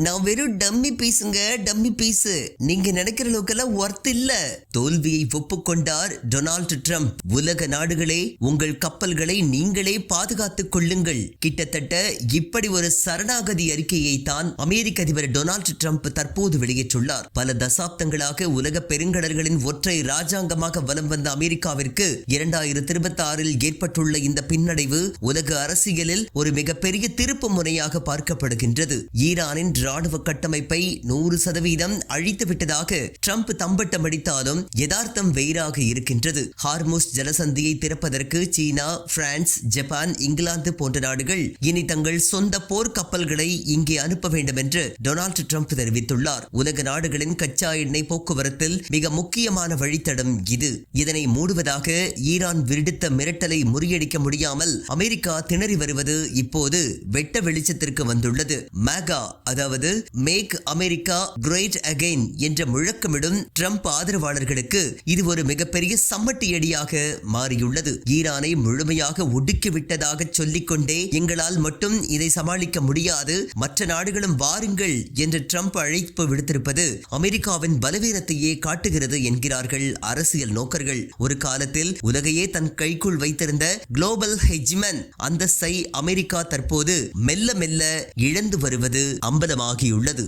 நான் வெறும் dummy பீஸுங்க, dummy piece. நீங்க நினைக்கிற அளவுக்கெல்லாம் ஒர்த் இல்ல. தோல்வியை ஒப்புக்கொண்டார் டொனால்டு ட்ரம்ப். உலக நாடுகளே, உங்கள் கப்பல்களை நீங்களே பாதுகாத்துக் கொள்ளுங்கள். கிட்டத்தட்ட இப்படி ஒரு சரணாகதி அறிக்கையை தான் அமெரிக்க அதிபர் டொனால்டு ட்ரம்ப் தற்போது வெளியிட்டுள்ளார். பல தசாப்தங்களாக உலக பெருங்கடல்களின் ஒற்றை ராஜாங்கமாக வலம் வந்த அமெரிக்காவிற்கு 2026 ஏற்பட்டுள்ள இந்த பின்னடைவு உலக அரசியலில் ஒரு மிகப்பெரிய திருப்பு முனையாக பார்க்கப்படுகின்றது. ஈரானின் ராணுவ கட்டமைப்பை 100% அழித்து விட்டதாக ட்ரம்ப் தம்பட்டம் அடித்தாலும் யதார்த்தம் வேறாக இருக்கின்றது. ஹார்முஸ் ஜலசந்தியை திறப்பதற்கு சீனா, பிரான்ஸ், ஜப்பான், இங்கிலாந்து போன்ற நாடுகள் இனி தங்கள் சொந்த போர் கப்பல்களை இங்கே அனுப்ப வேண்டும் என்று டொனால்டு ட்ரம்ப் தெரிவித்துள்ளார். உலக நாடுகளின் கச்சா எண்ணெய் போக்குவரத்தில் மிக முக்கியமான வழித்தடம் இது. இதனை மூடுவதாக ஈரான் விடுத்த மிரட்டலை முறியடிக்க முடியாமல் அமெரிக்கா திணறி வருவது இப்போது வெட்ட வெளிச்சத்திற்கு வந்துள்ளது. மேகா, அதாவது மேக் அமெரிக்கா கிரேட் அகைன் என்ற முழக்கமிடும் ட்ரம்ப் ஆதரவாளர்களுக்கு இது ஒரு மிகப்பெரிய சம்மட்டியடியாக மாறியுள்ளது. ஈரானை முழுமையாக ஒடுக்கிவிட்டதாக சொல்லிக்கொண்டே எங்களால் மட்டும் இதை சமாளிக்க முடியாது, மற்ற நாடுகளும் வாருங்கள் என்று ட்ரம்ப் அழைப்பு விடுத்திருப்பது அமெரிக்காவின் பலவீனத்தையே காட்டுகிறது என்கிறார்கள் அரசியல் நோக்கர்கள். ஒரு காலத்தில் உலகையே தன் கைக்குள் வைத்திருந்த குளோபல் ஹெஜ்மன் அந்தஸ்தை அமெரிக்கா தற்போது மெல்ல மெல்ல இழந்து வருவது அம்பலமாகியுள்ளது.